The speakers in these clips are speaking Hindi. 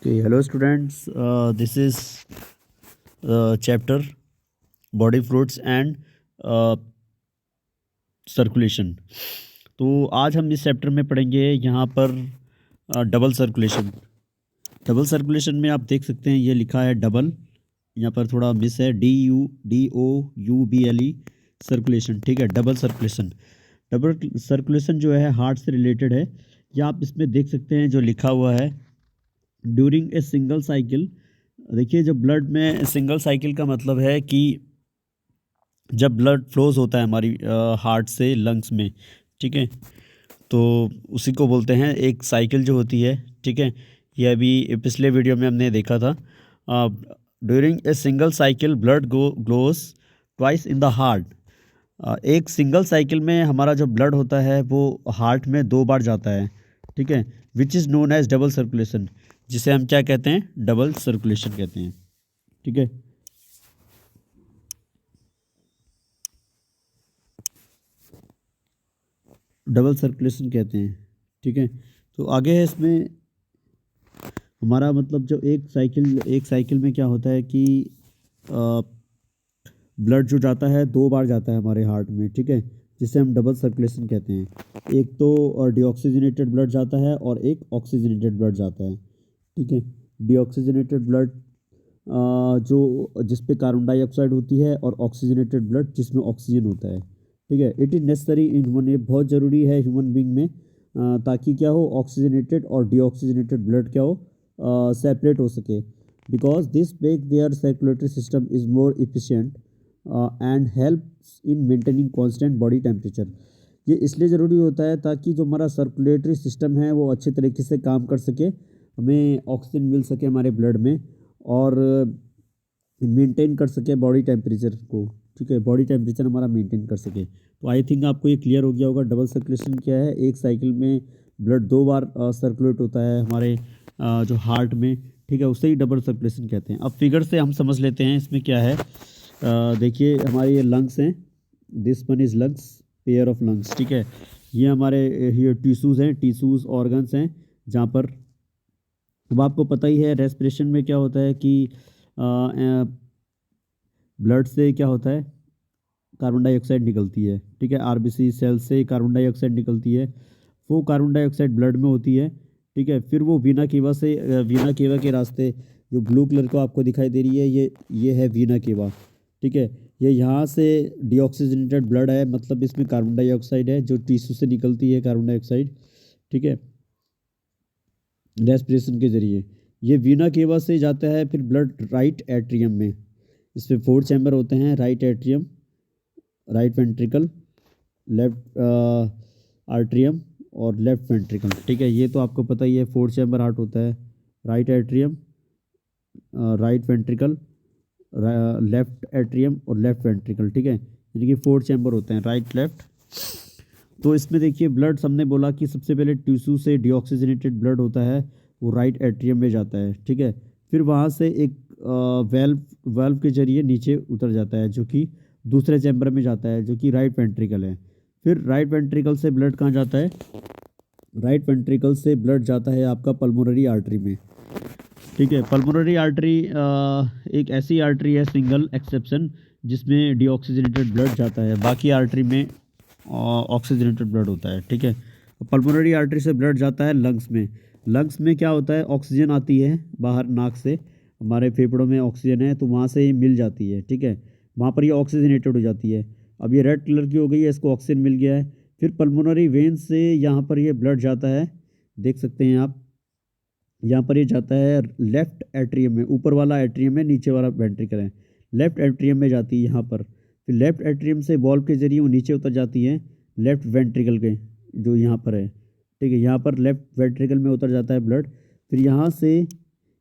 Okay, hello students. This is chapter body fluids and circulation. तो आज हम इस चैप्टर में पढ़ेंगे यहाँ पर डबल सर्कुलेशन। डबल सर्कुलेशन में आप देख सकते हैं ये लिखा है डबल, यहाँ पर थोड़ा मिस है, DUBLE सर्कुलेशन। ठीक है, डबल सर्कुलेशन। डबल सर्कुलेशन जो है हार्ट से रिलेटेड है। या आप इसमें देख सकते हैं जो लिखा हुआ है ड्यूरिंग ए सिंगल साइकिल। देखिए, जब ब्लड में सिंगल साइकिल का मतलब है कि जब ब्लड फ्लोज होता है हमारी हार्ट से लंग्स में, ठीक है, तो उसी को बोलते हैं एक साइकिल जो होती है। ठीक है, ये अभी पिछले वीडियो में हमने देखा था। During a single cycle blood glows twice in the heart. एक सिंगल साइकिल में हमारा जो ब्लड होता है वो हार्ट में 2 बार जाता है। ठीक है, which is known as double circulation, जिसे हम क्या कहते हैं, डबल सर्कुलेशन कहते हैं। ठीक है, डबल सर्कुलेशन कहते हैं। ठीक है, तो आगे है इसमें हमारा मतलब जो एक साइकिल में क्या होता है कि ब्लड जो जाता है 2 बार जाता है हमारे हार्ट में। ठीक है, जिसे हम डबल सर्कुलेशन कहते हैं। एक तो डीऑक्सीजनेटेड ब्लड जाता है और एक ऑक्सीजनेटेड ब्लड जाता है। ठीक है, डीऑक्सीजनेटेड ब्लड जो जिस पे कार्बन डाइऑक्साइड होती है, और ऑक्सीजनेटेड ब्लड जिसमें ऑक्सीजन होता है। ठीक है, it is necessary in human, ये बहुत ज़रूरी है ह्यूमन बींग में, ताकि क्या हो, ऑक्सीजनेटेड और डीऑक्सीजनेटेड ब्लड क्या हो, सेपरेट हो सके। Because this make their circulatory system is more efficient and helps in maintaining constant body temperature. ये इसलिए ज़रूरी होता है ताकि जो हमारा सर्कुलेटरी सिस्टम है वो अच्छे तरीके से काम कर सके, हमें ऑक्सीजन मिल सके हमारे ब्लड में, और मेंटेन कर सके बॉडी टेम्परेचर को। ठीक है, बॉडी टेम्परेचर हमारा मेंटेन कर सके। तो आई थिंक आपको ये क्लियर हो गया होगा डबल सर्कुलेशन क्या है। एक साइकिल में ब्लड 2 बार सर्कुलेट होता है हमारे जो हार्ट में। ठीक है, उससे ही डबल सर्कुलेशन कहते हैं। अब फिगर से हम समझ लेते हैं इसमें क्या है। देखिए, हमारे ये लंग्स हैं, this one is lungs, pair of lungs. ठीक है, ये हमारे ये टिश्यूज़ हैं, टिश्यूज़ ऑर्गन्स हैं, जहाँ पर अब आपको पता ही है रेस्पिरेशन में क्या होता है कि ब्लड से क्या होता है, कार्बन डाइऑक्साइड निकलती है। ठीक है, आरबीसी सेल से कार्बन डाइऑक्साइड निकलती है, वो कार्बन डाइऑक्साइड ब्लड में होती है। ठीक है, फिर वो वीना केवा से वीना केवा के रास्ते, जो ब्लू कलर को आपको दिखाई दे रही है, ये है वीना केवा। ठीक है, ये यहाँ से डीऑक्सीजनेटेड ब्लड है, मतलब इसमें कार्बन डाइऑक्साइड है जो टिश्यू से निकलती है, कार्बन डाइऑक्साइड। ठीक है, रेस्पिरेशन के जरिए ये वीना केवा से जाता है फिर ब्लड राइट एट्रियम में। इसमें 4 चैम्बर होते हैं, right atrium, right ventricle, left atrium और लेफ्ट वेंट्रिकल। ठीक है, ये तो आपको पता ही है, 4 चैम्बर हार्ट होता है, right atrium, right ventricle, left atrium और लेफ्ट वेंट्रिकल। ठीक है, यानी कि 4 चैम्बर होते हैं, राइट लेफ्ट। तो इसमें देखिए ब्लड हमने बोला कि सबसे पहले टिश्यू से डीऑक्सीजनेटेड ब्लड होता है, वो राइट एट्रियम में जाता है। ठीक है, फिर वहाँ से एक वेल्व वेल्व के जरिए नीचे उतर जाता है, जो कि दूसरे चैम्बर में जाता है, जो कि राइट वेंट्रिकल है। फिर राइट वेंट्रिकल से ब्लड कहाँ जाता है, राइट वेंट्रिकल से ब्लड जाता है आपका पल्मोनरी आर्टरी में। ठीक है, पल्मोनरी आर्टरी एक ऐसी आर्टरी है, सिंगल एक्सेप्शन, जिसमें डीऑक्सीजनेटेड ब्लड जाता है, बाकी आर्टरी में ऑक्सीजनेटेड ब्लड होता है। ठीक है, पल्मोनरी आर्टरी से ब्लड जाता है लंग्स में। लंग्स में क्या होता है, ऑक्सीजन आती है बाहर नाक से, हमारे फेफड़ों में ऑक्सीजन है, तो वहाँ से ये मिल जाती है। ठीक है, वहाँ पर ये ऑक्सीजनेटेड हो जाती है। अब ये रेड कलर की हो गई है, इसको ऑक्सीजन मिल गया है। फिर पल्मोनरी वेन से यहाँ पर ये ब्लड जाता है, देख सकते हैं आप, यहाँ पर ये जाता है लेफ्ट एट्रियम में, ऊपर वाला एट्रियम है, नीचे वाला वेंट्रिकल है, लेफ्ट एट्रियम में जाती है यहाँ पर। फिर लेफ्ट एट्रियम से बॉल्व के जरिए वो नीचे उतर जाती है लेफ्ट वेंट्रिकल के, जो यहाँ पर है। ठीक है, यहाँ पर लेफ्ट वेंट्रिकल में उतर जाता है ब्लड। फिर यहाँ से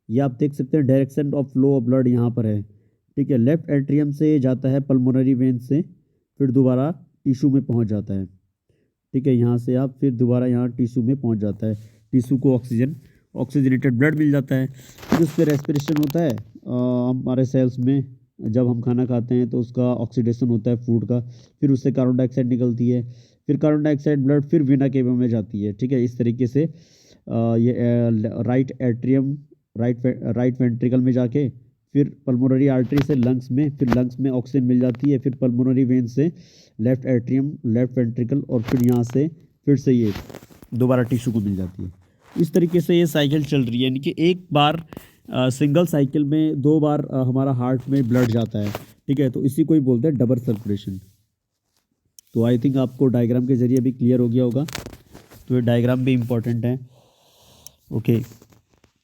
ये आप देख सकते हैं direction of flow of blood यहाँ पर है। ठीक है, लेफ्ट एट्रियम से जाता है पल्मोनरी वेन से, फिर दोबारा टिश्यू में पहुँच जाता है। ठीक है, यहाँ से आप फिर दोबारा यहाँ टिश्यू में पहुँच जाता है, टिश्यू को ऑक्सीजनेटेड ब्लड मिल जाता है। फिर उस पर रेस्पिरेशन होता है हमारे सेल्स में, जब हम खाना खाते हैं तो उसका ऑक्सीडेशन होता है फूड का, फिर उससे कार्बन डाइऑक्साइड निकलती है, फिर कार्बन डाइऑक्साइड ब्लड फिर वीना केवा में जाती है। ठीक है, इस तरीके से ये राइट एट्रियम, राइट वेंट्रिकल में जाके फिर पल्मोनरी आर्टरी से लंग्स में, फिर लंग्स में ऑक्सीजन मिल जाती है, फिर पल्मोनरी वेन से लेफ्ट एट्रियम, लेफ्ट वेंट्रिकल, और फिर यहाँ से फिर से ये दोबारा टिश्यू को मिल जाती है। इस तरीके से ये साइकिल चल रही है, यानी कि एक बार सिंगल साइकिल में 2 बार हमारा हार्ट में ब्लड जाता है, ठीक है। तो इसी को ही बोलते हैं डबल सर्कुलेशन। तो आई थिंक आपको डायग्राम के जरिए भी क्लियर हो गया होगा। तो ये डायग्राम भी इम्पोर्टेंट है। ओके,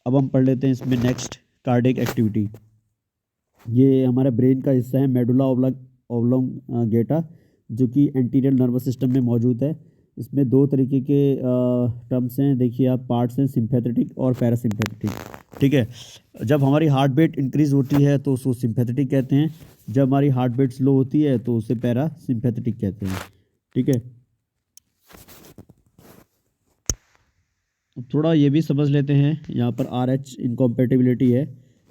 अब हम पढ़ लेते हैं इसमें नेक्स्ट कार्डियक एक्टिविटी। ये हमारे ब्रेन का हिस्सा है, मेडुला ऑब्लोंगेटा, जो कि एंटीरियर नर्वस सिस्टम में मौजूद है। इसमें 2 तरीके के टर्म्स हैं, देखिए आप, पार्ट्स हैं, सिंपैथेटिक और पैरासिम्पैथेटिक, ठीक है। जब हमारी हार्ट बीट इंक्रीज होती है तो उसको सिंपैथेटिक कहते हैं, जब हमारी हार्ट बीट स्लो होती है तो उसे पैरासिम्पैथेटिक कहते हैं, ठीक है। थोड़ा ये भी समझ लेते हैं, यहाँ पर RH इनकॉम्पेटिबिलिटी है,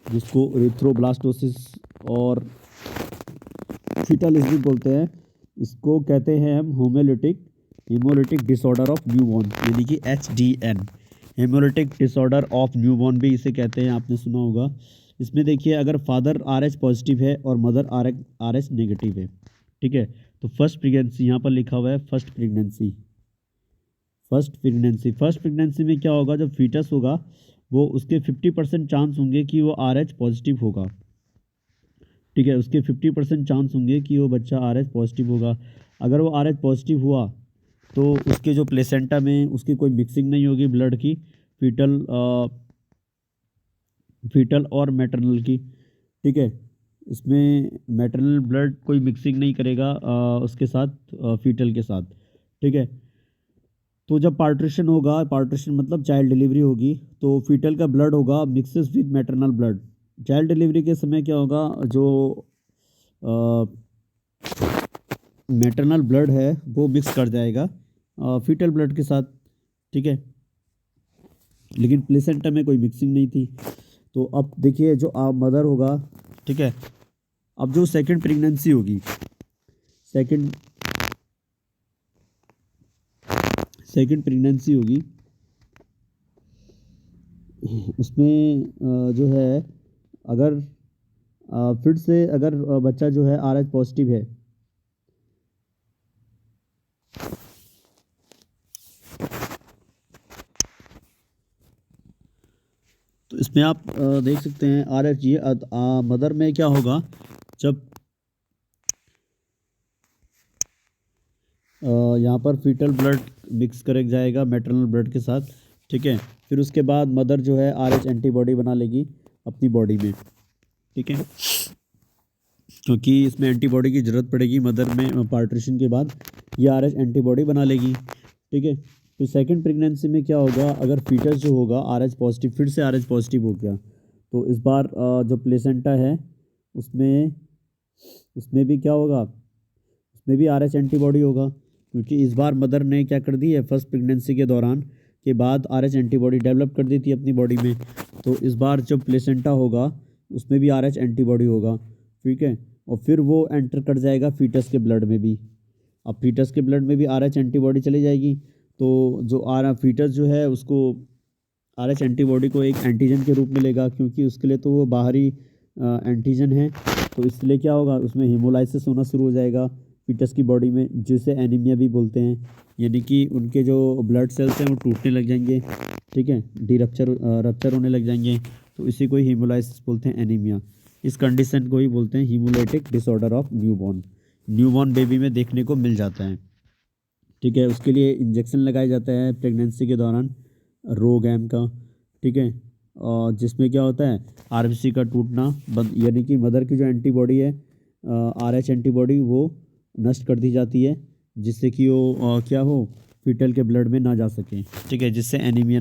जिसको एरिथ्रोब्लास्टोसिस और फीटल भी बोलते हैं। इसको कहते हैं हम हेमोलिटिक डिसऑर्डर ऑफ न्यूबॉर्न, यानी कि HDN, haemolytic disorder of newborn भी इसे कहते हैं, आपने सुना होगा। इसमें देखिए, अगर फादर RH पॉजिटिव है और मदर RH नेगेटिव है, ठीक है, तो फर्स्ट प्रेगनेंसी, यहाँ पर लिखा हुआ है फर्स्ट प्रेगनेंसी में क्या होगा, जब फीटस होगा वो उसके 50% चांस होंगे कि वो RH पॉजिटिव होगा, ठीक है। उसके 50% चांस होंगे कि वो बच्चा RH पॉजिटिव होगा। अगर वो RH पॉजिटिव हुआ तो उसके जो प्लेसेंटा में उसकी कोई मिक्सिंग नहीं होगी ब्लड की, फीटल और मैटरनल की, ठीक है। इसमें मैटरनल ब्लड कोई मिक्सिंग नहीं करेगा उसके साथ, फीटल के साथ, ठीक है। तो जब पार्टीशन होगा, पार्टीशन मतलब चाइल्ड डिलीवरी होगी, तो फीटल का ब्लड होगा mixes with maternal blood. Child delivery के समय क्या होगा, जो मैटरनल ब्लड है वो मिक्स कर जाएगा फीटल ब्लड के साथ, ठीक है। लेकिन प्लेसेंटा में कोई मिक्सिंग नहीं थी। तो अब देखिए, जो मदर होगा, ठीक है, अब जो सेकंड प्रेगनेंसी होगी, उसमें जो है, अगर फिर से अगर बच्चा जो है RH पॉजिटिव है, तो इसमें आप देख सकते हैं RH, ये मदर में क्या होगा, जब यहाँ पर फीटल ब्लड मिक्स कर जाएगा मैटरनल ब्लड के साथ, ठीक है। फिर उसके बाद मदर जो है RH एंटीबॉडी बना लेगी अपनी बॉडी में, ठीक है, क्योंकि इसमें एंटीबॉडी की ज़रूरत पड़ेगी मदर में। पार्टीशन के बाद ये RH एंटीबॉडी बना लेगी, ठीक है। फिर सेकंड प्रेगनेंसी में क्या होगा, अगर फीटस जो होगा RH पॉजिटिव, फिर से RH पॉजिटिव हो गया, तो इस बार जो प्लेसेंटा है उसमें भी क्या होगा, उसमें भी RH एंटीबॉडी होगा, क्योंकि इस बार मदर ने क्या कर दी है, फर्स्ट प्रेगनेंसी के दौरान के बाद RH एंटीबॉडी डेवलप कर दी थी अपनी बॉडी में। तो इस बार जब प्लेसेंटा होगा उसमें भी RH एंटीबॉडी होगा, ठीक है, और फिर वो एंटर कर जाएगा फीटस के ब्लड में भी। अब फीटस के ब्लड में भी RH एंटीबॉडी चली जाएगी, तो जो फीटस जो है उसको RH एंटीबॉडी को एक एंटीजन के रूप में लेगा, क्योंकि उसके लिए तो वो बाहरी एंटीजन है। तो इसलिए क्या होगा, उसमें हीमोलाइसिस होना शुरू हो जाएगा फीटस की बॉडी में, जिसे एनीमिया भी बोलते हैं, यानी कि उनके जो ब्लड सेल्स हैं वो टूटने लग जाएंगे, ठीक है, रप्चर होने लग जाएंगे। तो इसी को ही हीमोलाइसिस बोलते हैं, एनीमिया। इस कंडीशन को ही बोलते हैं haemolytic disorder of newborn baby में देखने को मिल जाता है, ठीक है। उसके लिए इंजेक्शन लगाया जाता है प्रेगनेंसी के दौरान, रोगैम का, ठीक है, और जिसमें क्या होता है, RBC का टूटना बंद, यानी कि मदर की जो एंटीबॉडी है RH एंटीबॉडी वो नष्ट कर दी जाती है, जिससे कि वो क्या हो, फीटल के ब्लड में ना जा सके, ठीक है, जिससे एनीमिया ना